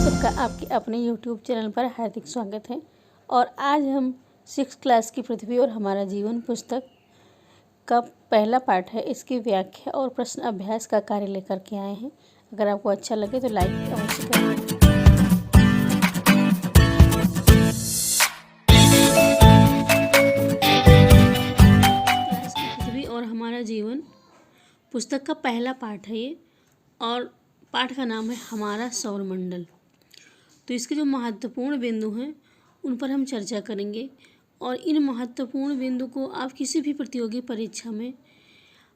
सबका आपके अपने YouTube चैनल पर हार्दिक स्वागत है। और आज हम 6th क्लास की पृथ्वी और हमारा जीवन पुस्तक का पहला पाठ है, इसकी व्याख्या और प्रश्न अभ्यास का कार्य लेकर के आए हैं। अगर आपको अच्छा लगे तो लाइक अवश्य करें। क्लास की पृथ्वी और हमारा जीवन पुस्तक का पहला पाठ है ये, और पाठ का नाम है हमारा सौरमंडल। तो इसके जो महत्वपूर्ण बिंदु हैं उन पर हम चर्चा करेंगे, और इन महत्वपूर्ण बिंदु को आप किसी भी प्रतियोगी परीक्षा में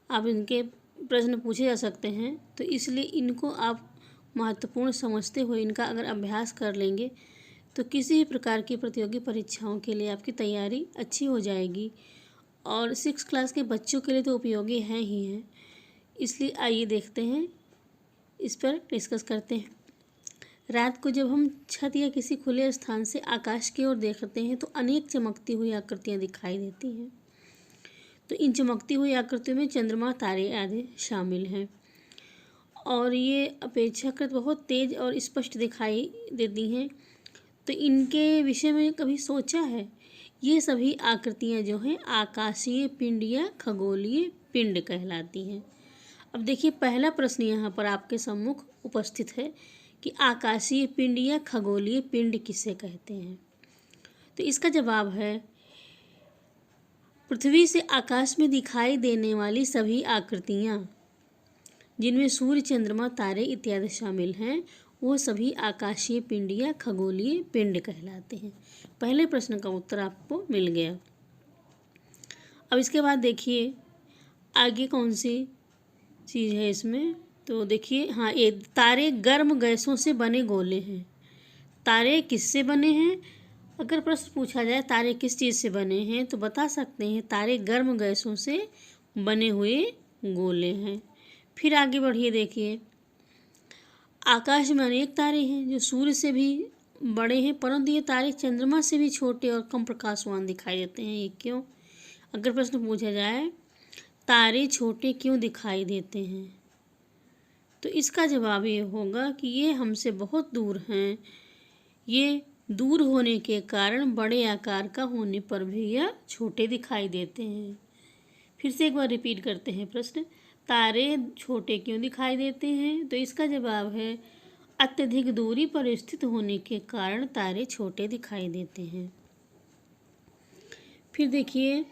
आप इनके प्रश्न पूछे जा सकते हैं। तो इसलिए इनको आप महत्वपूर्ण समझते हुए इनका अगर अभ्यास कर लेंगे तो किसी भी प्रकार की प्रतियोगी परीक्षाओं के लिए आपकी तैयारी अच्छी हो जाएगी, और 6th क्लास के बच्चों के लिए तो उपयोगी हैं ही हैं। इसलिए आइए देखते हैं, इस पर डिस्कस करते हैं। रात को जब हम छत या किसी खुले स्थान से आकाश की ओर देखते हैं तो अनेक चमकती हुई आकृतियाँ दिखाई देती हैं। तो इन चमकती हुई आकृतियों में चंद्रमा, तारे आदि शामिल हैं, और ये अपेक्षाकृत बहुत तेज और स्पष्ट दिखाई देती हैं। तो इनके विषय में कभी सोचा है? ये सभी आकृतियाँ जो हैं आकाशीय पिंड या खगोलीय पिंड कहलाती हैं। अब देखिए, पहला प्रश्न यहाँ पर आपके सम्मुख उपस्थित है कि आकाशीय पिंड या खगोलीय पिंड किसे कहते हैं। तो इसका जवाब है, पृथ्वी से आकाश में दिखाई देने वाली सभी आकृतियाँ जिनमें सूर्य, चंद्रमा, तारे इत्यादि शामिल हैं, वो सभी आकाशीय पिंड या खगोलीय पिंड कहलाते हैं। पहले प्रश्न का उत्तर आपको मिल गया। अब इसके बाद देखिए आगे कौन सी चीज़ है इसमें। तो देखिए, हाँ, ये तारे गर्म गैसों से बने गोले हैं। तारे किससे बने हैं? अगर प्रश्न पूछा जाए तारे किस चीज़ से बने हैं तो बता सकते हैं तारे गर्म गैसों से बने हुए गोले हैं। फिर आगे बढ़िए, देखिए आकाश में अनेक तारे हैं जो सूर्य से भी बड़े हैं, परंतु ये तारे चंद्रमा से भी छोटे और कम प्रकाशवान दिखाई देते हैं। ये क्यों? अगर प्रश्न पूछा जाए तारे छोटे क्यों दिखाई देते हैं तो इसका जवाब ये होगा कि ये हमसे बहुत दूर हैं। ये दूर होने के कारण बड़े आकार का होने पर भी यह छोटे दिखाई देते हैं। फिर से एक बार रिपीट करते हैं प्रश्न, तारे छोटे क्यों दिखाई देते हैं? तो इसका जवाब है अत्यधिक दूरी पर स्थित होने के कारण तारे छोटे दिखाई देते हैं। फिर देखिए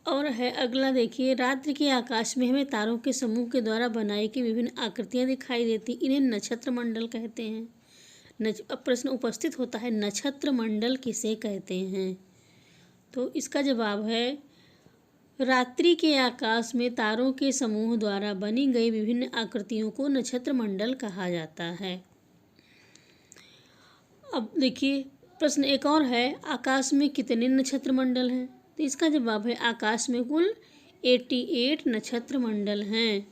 और है अगला, देखिए रात्रि के आकाश में हमें तारों के समूह के द्वारा बनाई गई विभिन्न आकृतियाँ दिखाई देती, इन्हें नक्षत्र मंडल कहते हैं। अब प्रश्न उपस्थित होता है, नक्षत्र मंडल किसे कहते हैं? तो इसका जवाब है, रात्रि के आकाश में तारों के समूह द्वारा बनी गई विभिन्न आकृतियों को नक्षत्र मंडल कहा जाता है। अब देखिए प्रश्न एक और है, आकाश में कितने नक्षत्र मंडल हैं? तो इसका जवाब है, आकाश में कुल 88 नक्षत्र मंडल हैं।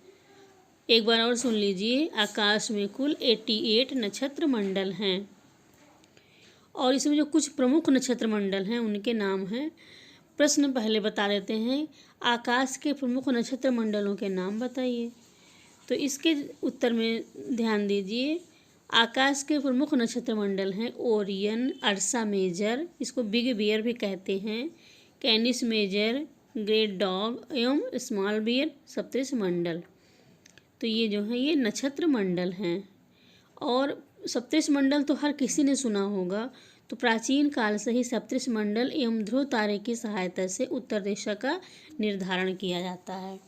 एक बार और सुन लीजिए, आकाश में कुल 88 नक्षत्र मंडल हैं, और इसमें जो कुछ प्रमुख नक्षत्र मंडल हैं उनके नाम हैं। प्रश्न पहले बता देते हैं, आकाश के प्रमुख नक्षत्र मंडलों के नाम बताइए। तो इसके उत्तर में ध्यान दीजिए, आकाश के प्रमुख नक्षत्र मंडल हैं ओरियन, अर्सा मेजर, इसको बिग बियर भी कहते हैं, कैनिस मेजर, ग्रेट डॉग एवं स्मॉल बियर, सप्तर्षि मंडल। तो ये जो है ये नक्षत्र मंडल हैं। और सप्तर्षि मंडल तो हर किसी ने सुना होगा। तो प्राचीन काल से ही सप्तर्षि मंडल एवं ध्रुव तारे की सहायता से उत्तर दिशा का निर्धारण किया जाता है।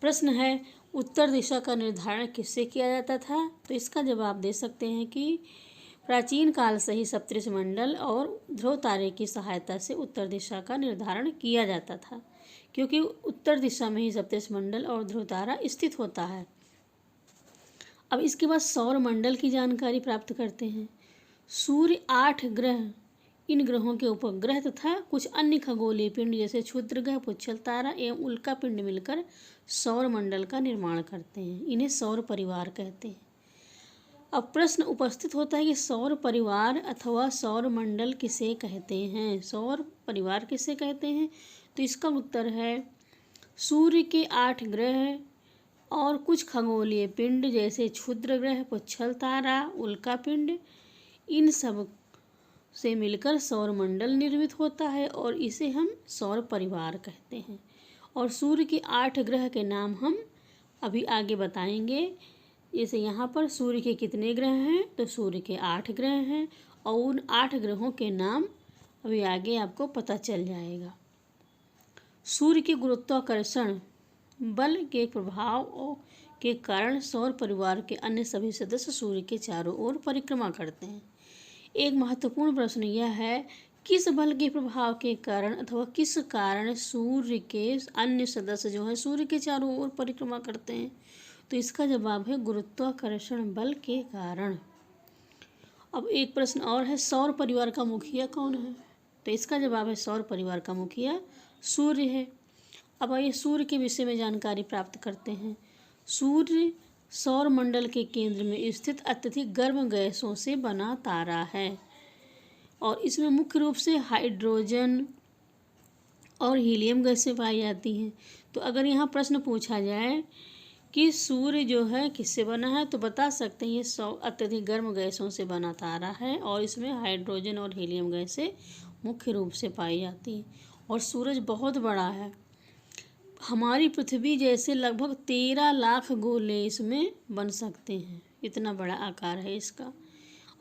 प्रश्न है, उत्तर दिशा का निर्धारण किससे किया जाता था? तो इसका जवाब दे सकते हैं कि प्राचीन काल से ही सप्तर्षि मंडल और ध्रुव तारे की सहायता से उत्तर दिशा का निर्धारण किया जाता था, क्योंकि उत्तर दिशा में ही सप्तर्षि मंडल और ध्रुव तारा स्थित होता है। अब इसके बाद सौर मंडल की जानकारी प्राप्त करते हैं। सूर्य, 8 ग्रह, इन ग्रहों के उपग्रह तथा कुछ अन्य खगोलीय पिंड जैसे क्षुद्र ग्रह, पुच्छल तारा एवं उल्का पिंड मिलकर सौर मंडल का निर्माण करते हैं। इन्हें सौर परिवार कहते हैं। अब प्रश्न उपस्थित होता है कि सौर परिवार अथवा सौर मंडल किसे कहते हैं? सौर परिवार किसे कहते हैं? तो इसका उत्तर है, सूर्य के 8 ग्रह और कुछ खगोलीय पिंड जैसे क्षुद्र ग्रह, पुच्छल तारा, उल्का पिंड, इन सब से मिलकर सौरमंडल निर्मित होता है और इसे हम सौर परिवार कहते हैं। और सूर्य के 8 ग्रह के नाम हम अभी आगे बताएंगे। जैसे यहाँ पर सूर्य के कितने ग्रह हैं, तो सूर्य के 8 ग्रह हैं और उन 8 ग्रहों के नाम अभी आगे आपको पता चल जाएगा। सूर्य के गुरुत्वाकर्षण बल के प्रभाव के कारण सौर परिवार के अन्य सभी सदस्य सूर्य के चारों ओर परिक्रमा करते हैं। एक महत्वपूर्ण प्रश्न यह है, किस बल के प्रभाव के कारण अथवा किस कारण सूर्य के अन्य सदस्य जो हैं सूर्य के चारों ओर परिक्रमा करते हैं, तो इसका जवाब है गुरुत्वाकर्षण बल के कारण। अब एक प्रश्न और है, सौर परिवार का मुखिया कौन है, तो इसका जवाब है सौर परिवार का मुखिया सूर्य है। अब आइए सूर्य के विषय में जानकारी प्राप्त करते हैं। सूर्य सौर मंडल के केंद्र में स्थित अत्यधिक गर्म गैसों से बना तारा है और इसमें मुख्य रूप से हाइड्रोजन और हीलियम गैसें पाई जाती हैं। तो अगर यहाँ प्रश्न पूछा जाए कि सूर्य जो है किससे बना है, तो बता सकते हैं ये अत्यधिक गर्म गैसों से बना तारा है और इसमें हाइड्रोजन और हीलियम गैसें मुख्य रूप से पाई जाती हैं। और सूरज बहुत बड़ा है, हमारी पृथ्वी जैसे लगभग 13 लाख गोले इसमें बन सकते हैं, इतना बड़ा आकार है इसका।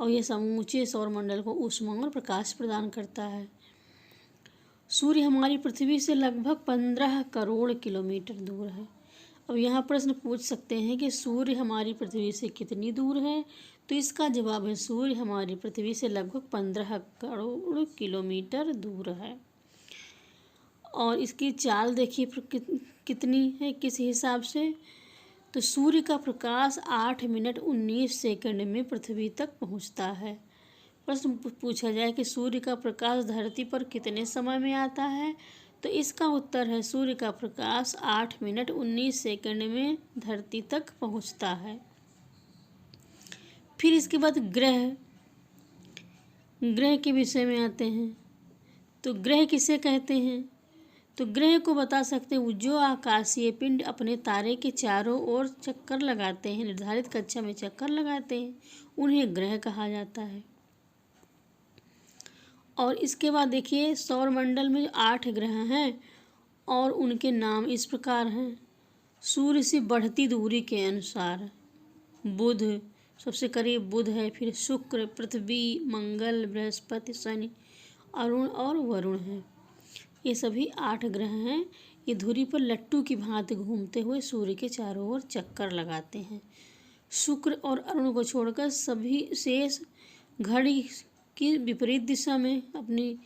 और यह समूचे सौरमंडल को ऊष्मा और प्रकाश प्रदान करता है। सूर्य हमारी पृथ्वी से लगभग 15 करोड़ किलोमीटर दूर है। अब यहाँ प्रश्न पूछ सकते हैं कि सूर्य हमारी पृथ्वी से कितनी दूर है, तो इसका जवाब है सूर्य हमारी पृथ्वी से लगभग 15 करोड़ किलोमीटर दूर है। और इसकी चाल देखिए कितनी है, किस हिसाब से, तो सूर्य का प्रकाश 8 मिनट 19 सेकंड में पृथ्वी तक पहुंचता है। प्रश्न पूछा जाए कि सूर्य का प्रकाश धरती पर कितने समय में आता है, तो इसका उत्तर है सूर्य का प्रकाश 8 मिनट 19 सेकंड में धरती तक पहुंचता है। फिर इसके बाद ग्रह के विषय में आते हैं। तो ग्रह किसे कहते हैं, तो ग्रह को बता सकते हैं जो आकाशीय पिंड अपने तारे के चारों ओर चक्कर लगाते हैं, निर्धारित कक्षा में चक्कर लगाते हैं, उन्हें ग्रह कहा जाता है। और इसके बाद देखिए सौरमंडल में 8 ग्रह हैं और उनके नाम इस प्रकार हैं। सूर्य से बढ़ती दूरी के अनुसार बुध सबसे करीब बुध है, फिर शुक्र, पृथ्वी, मंगल, बृहस्पति, शनि, अरुण और वरुण हैं। ये सभी 8 ग्रह हैं। ये धुरी पर लट्टू की भांति घूमते हुए सूर्य के चारों ओर चक्कर लगाते हैं। शुक्र और अरुण को छोड़कर सभी शेष घड़ी की विपरीत दिशा में अपनी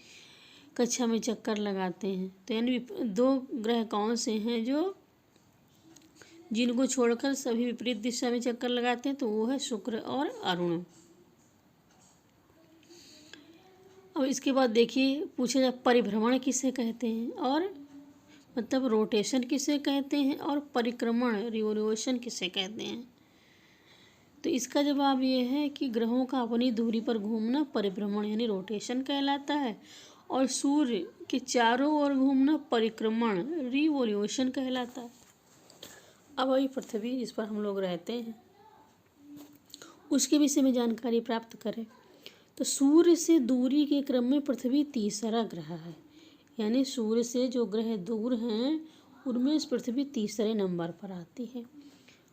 कक्षा में चक्कर लगाते हैं। तो यानी 2 ग्रह कौन से हैं जो जिनको छोड़कर सभी विपरीत दिशा में चक्कर लगाते हैं, तो वो है शुक्र और अरुण। अब इसके बाद देखिए पूछा जाए परिभ्रमण किसे कहते हैं, और मतलब रोटेशन किसे कहते हैं, और परिक्रमण रिवोल्यूशन किसे कहते हैं। तो इसका जवाब ये है कि ग्रहों का अपनी दूरी पर घूमना परिभ्रमण यानी रोटेशन कहलाता है और सूर्य के चारों ओर घूमना परिक्रमण रिवोल्यूशन कहलाता है। अब वही पृथ्वी जिस पर हम लोग रहते हैं उसके विषय में जानकारी प्राप्त करें। तो सूर्य से दूरी के क्रम में पृथ्वी तीसरा ग्रह है, यानी सूर्य से जो ग्रह दूर हैं उनमें इस पृथ्वी तीसरे नंबर पर आती है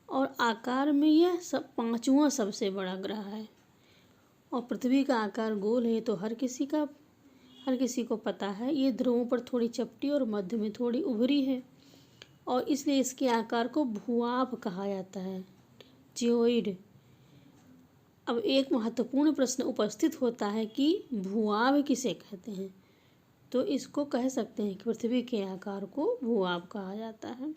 और आकार में यह 5वां सबसे बड़ा ग्रह है। और पृथ्वी का आकार गोल है तो हर किसी को पता है। ये ध्रुवों पर थोड़ी चपटी और मध्य में थोड़ी उभरी है और इसलिए इसके आकार को भूआभ कहा जाता है, जियोइड। अब एक महत्वपूर्ण प्रश्न उपस्थित होता है कि भूआभ किसे कहते हैं, तो इसको कह सकते हैं कि पृथ्वी के आकार को भूआभ कहा जाता है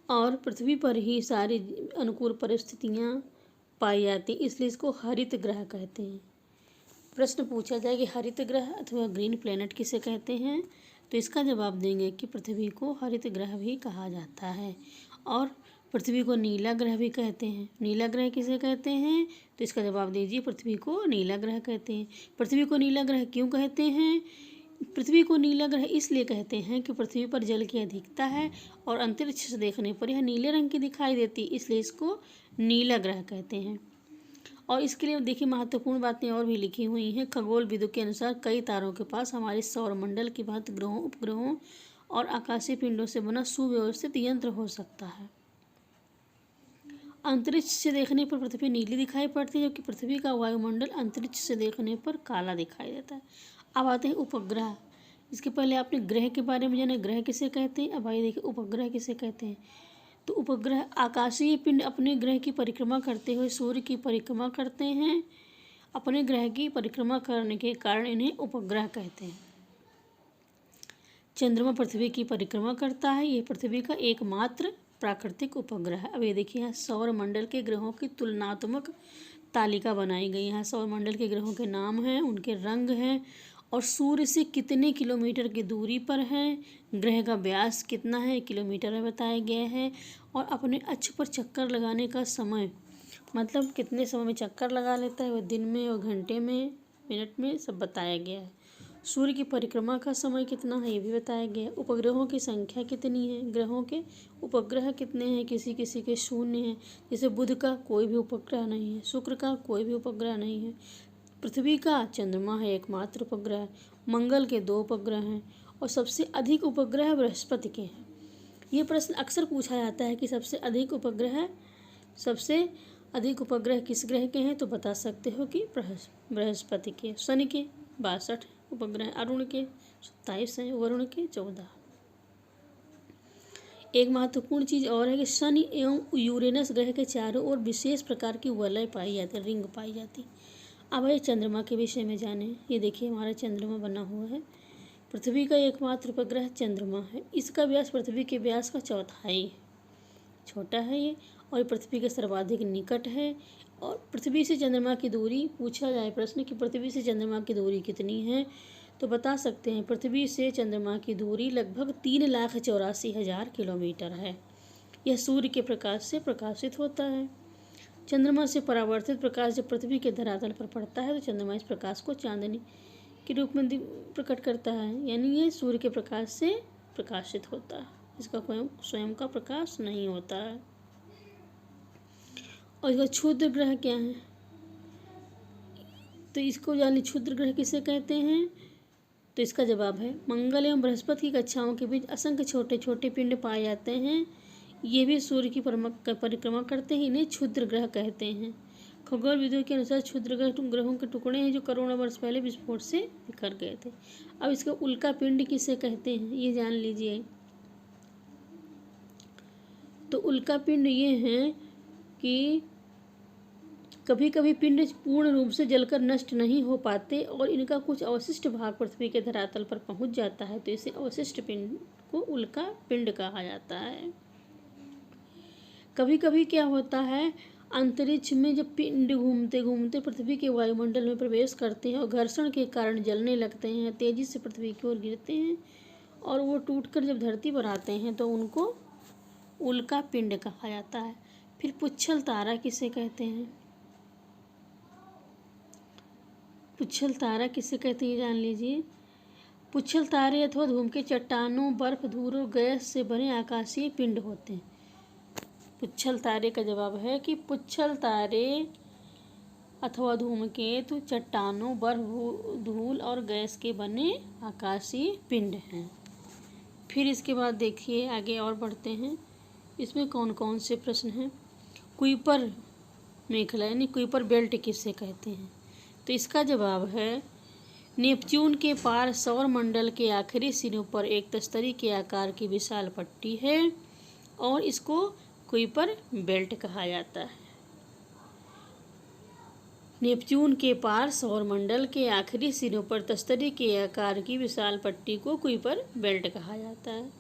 और पृथ्वी पर ही सारी अनुकूल परिस्थितियां पाई जाती, इसलिए इसको हरित ग्रह कहते हैं। प्रश्न पूछा जाए कि हरित ग्रह अथवा ग्रीन प्लैनेट किसे कहते हैं, तो इसका जवाब देंगे कि पृथ्वी को हरित ग्रह भी कहा जाता है और पृथ्वी को नीला ग्रह भी कहते हैं। नीला ग्रह किसे कहते हैं, तो इसका जवाब दीजिए पृथ्वी को नीला ग्रह कहते हैं। पृथ्वी को नीला ग्रह क्यों कहते हैं, पृथ्वी को नीला ग्रह इसलिए कहते हैं कि पृथ्वी पर जल की अधिकता है और अंतरिक्ष से देखने पर यह नीले रंग की दिखाई देती है, इसलिए इसको नीला ग्रह कहते हैं। और इसके लिए देखिए महत्वपूर्ण बातें और भी लिखी हुई हैं। खगोल विदों के अनुसार कई तारों के पास हमारे सौरमंडल की भांति ग्रहों, उपग्रहों और आकाशीय पिंडों से बना सुव्यवस्थित यंत्र हो सकता है। अंतरिक्ष से देखने पर पृथ्वी नीली दिखाई पड़ती है, जबकि पृथ्वी का वायुमंडल अंतरिक्ष से देखने पर काला दिखाई देता है। अब आते हैं उपग्रह। इसके पहले आपने ग्रह के बारे में जाना, ग्रह किसे कहते हैं। अब आइए देखिए उपग्रह किसे कहते हैं। तो उपग्रह आकाशीय पिंड अपने ग्रह की परिक्रमा करते हुए सूर्य की परिक्रमा करते हैं। अपने ग्रह की परिक्रमा करने के कारण इन्हें उपग्रह कहते हैं। चंद्रमा पृथ्वी की परिक्रमा करता है, यह पृथ्वी का एकमात्र प्राकृतिक उपग्रह है। अब ये देखिए यहाँ सौरमंडल के ग्रहों की तुलनात्मक तालिका बनाई गई है। यहाँ सौरमंडल के ग्रहों के नाम हैं, उनके रंग हैं और सूर्य से कितने किलोमीटर की दूरी पर है, ग्रह का व्यास कितना है किलोमीटर में बताया गया है, और अपने अक्ष पर चक्कर लगाने का समय, मतलब कितने समय में चक्कर लगा लेता है, वह दिन में और घंटे में मिनट में सब बताया गया है। सूर्य की परिक्रमा का समय कितना है ये भी बताया गया है। उपग्रहों की संख्या कितनी है, ग्रहों के उपग्रह कितने हैं, किसी किसी के शून्य हैं। जैसे बुध का कोई भी उपग्रह नहीं है, शुक्र का कोई भी उपग्रह नहीं है, पृथ्वी का चंद्रमा है एकमात्र उपग्रह, मंगल के 2 उपग्रह हैं और सबसे अधिक उपग्रह बृहस्पति के हैं। ये प्रश्न अक्सर पूछा जाता है कि सबसे अधिक उपग्रह किस ग्रह के हैं, तो बता सकते हो कि बृहस्पति के। शनि के 62 उपग्रह, अरुण के 27 हैं, वरुण के 14। एक महत्वपूर्ण चीज़ और है कि शनि एवं यूरेनस ग्रह के चारों ओर विशेष प्रकार की वलय पाई जाती है, रिंग पाई जाती। अब ये चंद्रमा के विषय में जाने। ये देखिए हमारा चंद्रमा बना हुआ है, पृथ्वी का एकमात्र उपग्रह चंद्रमा है। इसका व्यास पृथ्वी के व्यास का चौथाई है, छोटा है ये, और पृथ्वी के सर्वाधिक निकट है। और पृथ्वी से चंद्रमा की दूरी पूछा जाए प्रश्न कि पृथ्वी से चंद्रमा की दूरी कितनी है, तो बता सकते हैं पृथ्वी से चंद्रमा की दूरी लगभग 3,84,000 किलोमीटर है। यह सूर्य के प्रकाश से प्रकाशित होता है। चंद्रमा से परावर्तित प्रकाश जब पृथ्वी के धरातल पर पड़ता है तो चंद्रमा इस प्रकाश को चांदनी के रूप में प्रकट करता है, यानी ये सूर्य के प्रकाश से प्रकाशित होता है, इसका कोई स्वयं का प्रकाश नहीं होता है। और इसका क्षुद्र ग्रह क्या है, तो इसको जानिए क्षुद्र ग्रह किसे कहते हैं। तो इसका जवाब है मंगल एवं बृहस्पति की कक्षाओं के बीच असंख्य छोटे छोटे पिंड पाए जाते हैं, ये भी सूर्य की परिक्रमा करते हैं, इन्हें क्षुद्र ग्रह कहते हैं। खगोल विदों के अनुसार क्षुद्र ग्रहों के टुकड़े हैं जो करोड़ों वर्ष पहले विस्फोट से बिखर गए थे। अब इसका उल्का पिंड किसे कहते हैं ये जान लीजिए। तो उल्का पिंड ये हैं कि कभी कभी पिंड पूर्ण रूप से जलकर नष्ट नहीं हो पाते और इनका कुछ अवशिष्ट भाग पृथ्वी के धरातल पर पहुंच जाता है, तो इसे अवशिष्ट पिंड को उल्का पिंड कहा जाता है। कभी कभी क्या होता है, अंतरिक्ष में जब पिंड घूमते घूमते पृथ्वी के वायुमंडल में प्रवेश करते हैं और घर्षण के कारण जलने लगते हैं, तेजी से पृथ्वी की ओर गिरते हैं और वो टूटकर जब धरती पर आते हैं तो उनको उल्का पिंड कहा जाता है। फिर पुच्छल तारा किसे कहते हैं, पुच्छल तारा किसे कहते हैं जान लीजिए। पुच्छल तारे अथवा धूमकेतु चट्टानों, बर्फ, धूल और गैस से बने आकाशीय पिंड होते हैं। पुच्छल तारे का जवाब है कि पुच्छल तारे अथवा धूमकेतु चट्टानों, बर्फ, धूल और गैस के बने आकाशीय पिंड हैं। फिर इसके बाद देखिए आगे और बढ़ते हैं, इसमें कौन कौन से प्रश्न हैं। कुइपर मेखला यानी कुइपर बेल्ट किसे कहते हैं, तो इसका जवाब है नेपच्यून के पार सौर मंडल के आखिरी सिरों पर एक तस्तरी के आकार की विशाल पट्टी है और इसको कुइपर बेल्ट कहा जाता है। नेपच्यून के पार सौरमंडल के आखिरी सिरों पर तस्तरी के आकार की विशाल पट्टी को कुइपर बेल्ट कहा जाता है।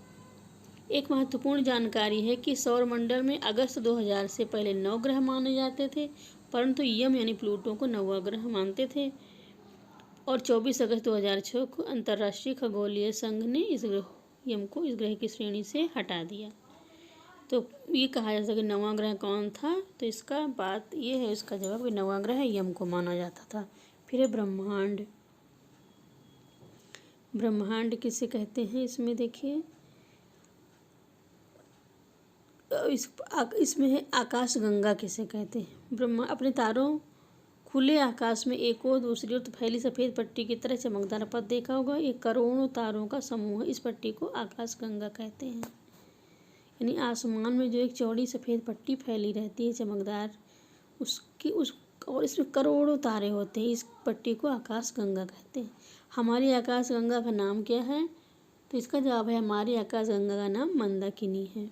एक महत्वपूर्ण जानकारी है कि सौरमंडल में अगस्त 2000 से पहले 9 ग्रह माने जाते थे, परंतु यम यानी प्लूटो को 9वां ग्रह मानते थे और 24 अगस्त 2006 को अंतर्राष्ट्रीय खगोलीय संघ ने यम को इस ग्रह की श्रेणी से हटा दिया। तो ये कहा जा सकता है कि 9वां ग्रह कौन था, तो इसका बात ये है, इसका जवाब कि 9वां ग्रह यम को माना जाता था। फिर है ब्रह्मांड। ब्रह्मांड किसे कहते हैं, इसमें देखिए इसमें है आकाश गंगा किसे कहते हैं। ब्रह्मा अपने तारों खुले आकाश में एक और दूसरी ओर फैली सफ़ेद पट्टी की तरह चमकदार पथ देखा होगा। एक करोड़ों तारों का समूह है। इस पट्टी को आकाश गंगा कहते हैं। यानी आसमान में जो एक चौड़ी सफ़ेद पट्टी फैली रहती है चमकदार, और इसमें करोड़ों तारे होते हैं। इस पट्टी को आकाश गंगा कहते हैं। हमारी आकाश गंगा का नाम क्या है, तो इसका जवाब है हमारी आकाश गंगा का नाम मंदाकिनी है।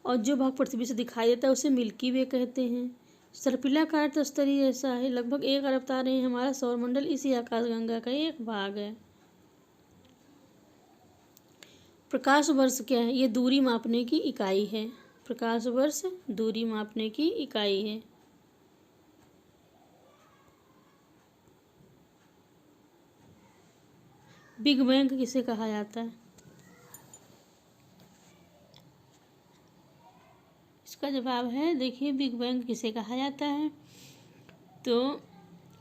और जो भाग पृथ्वी से दिखाई देता है उसे मिल्की वे कहते हैं। सर्पिलाकार तस्तरी ऐसा है, लगभग 1 अरब तारे हैं। हमारा सौरमंडल इसी आकाशगंगा का एक भाग है। प्रकाश वर्ष क्या है, ये दूरी मापने की इकाई है। प्रकाश वर्ष दूरी मापने की इकाई है। बिग बैंग किसे कहा जाता है, इसका जवाब है देखिए बिग बैंग किसे कहा जाता है। तो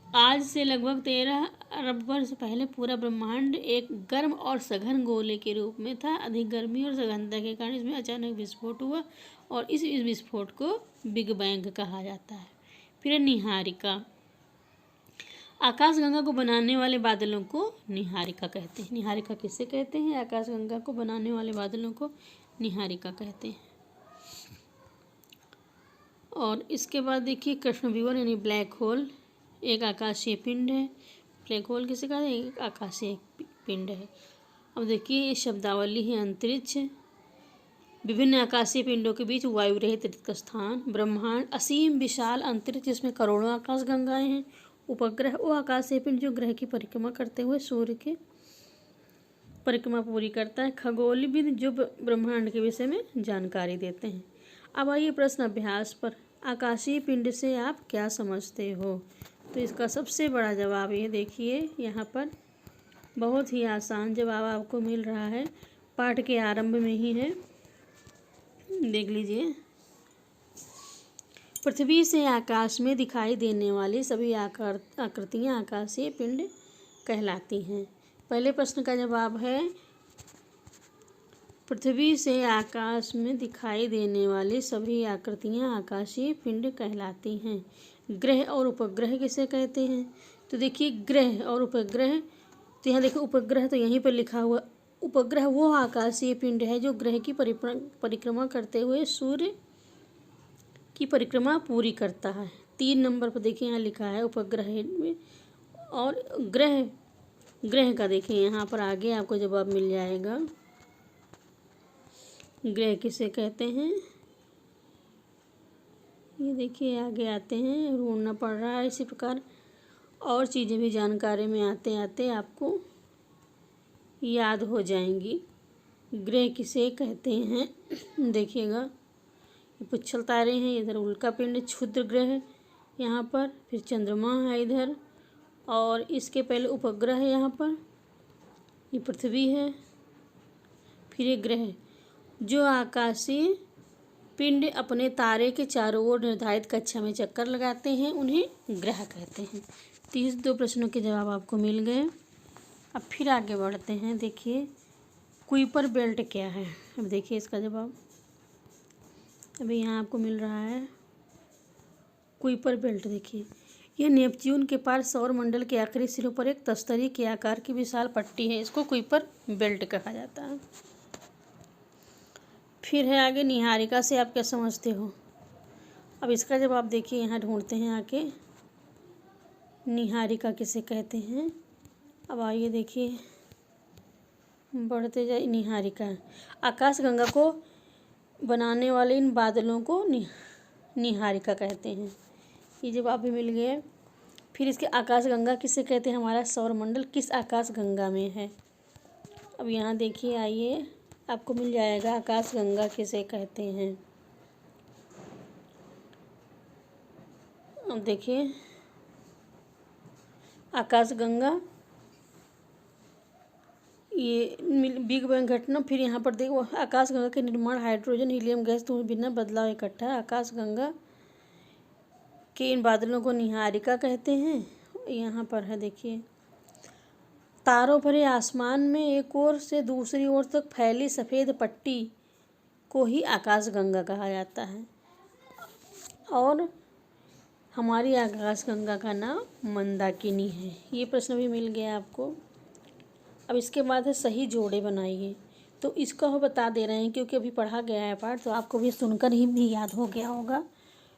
आज से लगभग 13 अरब वर्ष पहले पूरा ब्रह्मांड एक गर्म और सघन गोले के रूप में था। अधिक गर्मी और सघनता के कारण इसमें अचानक विस्फोट हुआ और इस विस्फोट को बिग बैंग कहा जाता है। फिर निहारिका, आकाशगंगा को बनाने वाले बादलों को निहारिका कहते हैं। निहारिका किसे कहते हैं, आकाशगंगा को बनाने वाले बादलों को निहारिका कहते हैं। और इसके बाद देखिए कृष्णविवर यानी ब्लैक होल एक आकाशीय पिंड है। ब्लैक होल किसे कहते हैं, एक आकाशीय पिंड है। अब देखिए ये शब्दावली है अंतरिक्ष, विभिन्न आकाशीय पिंडों के बीच वायु रहित रिक्त स्थान। ब्रह्मांड असीम विशाल अंतरिक्ष जिसमें करोड़ों आकाशगंगाएं हैं। उपग्रह वो आकाशीय पिंड जो ग्रह की परिक्रमा करते हुए सूर्य के परिक्रमा पूरी करता है। खगोलविद जो ब्रह्मांड के विषय में जानकारी देते हैं। अब आइए प्रश्न अभ्यास पर, आकाशीय पिंड से आप क्या समझते हो, तो इसका सबसे बड़ा जवाब ये देखिए यहाँ पर बहुत ही आसान जवाब आपको मिल रहा है, पाठ के आरंभ में ही है, देख लीजिए। पृथ्वी से आकाश में दिखाई देने वाली सभी आकृतियाँ आकाशीय पिंड कहलाती हैं। पहले प्रश्न का जवाब है पृथ्वी से आकाश में दिखाई देने वाली सभी आकृतियाँ आकाशीय पिंड कहलाती हैं। ग्रह और उपग्रह किसे कहते हैं, तो देखिए ग्रह और उपग्रह, तो यहाँ देखिए उपग्रह तो यहीं पर लिखा हुआ। उपग्रह वो आकाशीय पिंड है जो ग्रह की परिक्रमा करते हुए सूर्य की परिक्रमा पूरी करता है। 3 नंबर पर देखिए यहाँ लिखा है उपग्रह में। और ग्रह का देखिए यहाँ पर आगे आपको जवाब मिल जाएगा। ग्रह किसे कहते हैं, ये देखिए आगे आते हैं, ढूंढना पड़ रहा है। इसी प्रकार और चीज़ें भी जानकारी में आते आते आपको याद हो जाएंगी। ग्रह किसे कहते हैं, देखिएगा ये पुच्छल तारे हैं, इधर उल्का पिंड क्षुद्र ग्रह यहाँ पर, फिर चंद्रमा है इधर, और इसके पहले उपग्रह है यहाँ पर, ये पृथ्वी है, फिर ये ग्रह। जो आकाशीय पिंड अपने तारे के चारों ओर निर्धारित कक्षा में चक्कर लगाते हैं उन्हें ग्रह कहते हैं। 32 प्रश्नों के जवाब आपको मिल गए। अब फिर आगे बढ़ते हैं। देखिए कुइपर बेल्ट क्या है, अब देखिए इसका जवाब अभी यहाँ आपको मिल रहा है। कुइपर बेल्ट देखिए, यह नेपच्यून के पार सौरमंडल के आखिरी सिरों पर एक तस्तरी के आकार की विशाल पट्टी है, इसको कुइपर बेल्ट कहा जाता है। फिर है आगे निहारिका से आप क्या समझते हो, अब इसका जवाब देखिए यहाँ ढूंढते हैं आके। निहारिका किसे कहते हैं, अब आइए देखिए बढ़ते जाए। निहारिका आकाशगंगा को बनाने वाले इन बादलों को निहारिका कहते हैं, ये जवाब भी मिल गया। फिर इसके आकाशगंगा किसे कहते हैं, हमारा सौरमंडल किस आकाशगंगा में है, अब यहाँ देखिए आइए आपको मिल जाएगा आकाशगंगा किसे कहते हैं। अब देखिए आकाशगंगा ये बिग बैंग घटना, फिर यहाँ पर देखो आकाशगंगा के निर्माण हाइड्रोजन हीलियम गैस तो बिना बदलाव इकट्ठा। आकाशगंगा के इन बादलों को निहारिका कहते हैं। यहाँ पर है देखिए तारों भरे आसमान में एक ओर से दूसरी ओर तक फैली सफ़ेद पट्टी को ही आकाशगंगा कहा जाता है। और हमारी आकाशगंगा का नाम मंदाकिनी है। ये प्रश्न भी मिल गया आपको। अब इसके बाद है सही जोड़े बनाइए। तो इसका हम बता दे रहे हैं क्योंकि अभी पढ़ा गया है पाठ, तो आपको भी सुनकर ही भी याद हो गया होगा।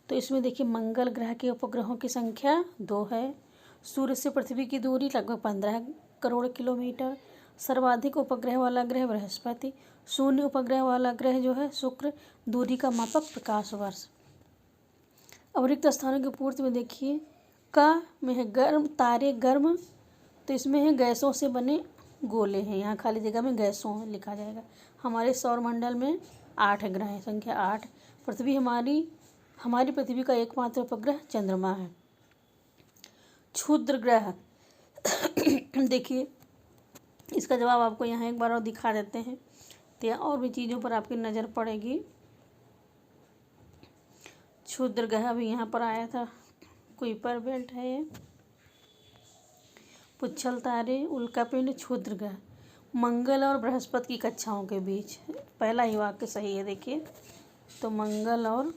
तो इसमें देखिए, मंगल ग्रह के उपग्रहों की संख्या 2 है। सूर्य से पृथ्वी की दूरी लगभग 15 करोड़ किलोमीटर। सर्वाधिक उपग्रह वाला ग्रह बृहस्पति। शून्य उपग्रह वाला ग्रह जो है शुक्र। दूरी का मापक प्रकाश वर्ष। अब रिक्त स्थानों की पूर्ति में देखिए, का में है गर्म तारे गर्म, तो इसमें है गैसों से बने गोले हैं। यहाँ खाली जगह में गैसों लिखा जाएगा। हमारे सौरमंडल में 8 ग्रह हैं, संख्या 8। पृथ्वी हमारी पृथ्वी का एकमात्र उपग्रह चंद्रमा है। क्षुद्र ग्रह देखिए, इसका जवाब आपको यहाँ एक बार और दिखा देते हैं, तो यहाँ और भी चीज़ों पर आपकी नज़र पड़ेगी। क्षुद्र ग्रह भी यहाँ पर आया था। कुइपर बेल्ट है ये। पुच्छल तारे, उल्कापिंड, क्षुद्र ग्रह। मंगल और बृहस्पति की कक्षाओं के बीच, पहला ही वाक्य सही है। देखिए, तो मंगल और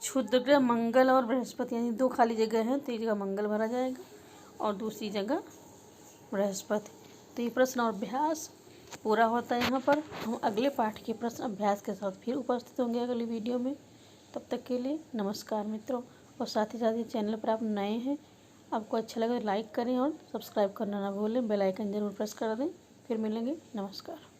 क्षुद्र ग्रह, मंगल और बृहस्पति, यानी 2 खाली जगह हैं, तो एक जगह मंगल भरा जाएगा और दूसरी जगह बृहस्पति। तो ये प्रश्न और अभ्यास पूरा होता है यहाँ पर। हम अगले पाठ के प्रश्न अभ्यास के साथ फिर उपस्थित होंगे अगली वीडियो में। तब तक के लिए नमस्कार मित्रों। और साथ ही साथ ये चैनल पर आप नए हैं, आपको अच्छा लगे तो लाइक करें और सब्सक्राइब करना ना भूलें। बेल आइकन जरूर प्रेस कर दें। फिर मिलेंगे। नमस्कार।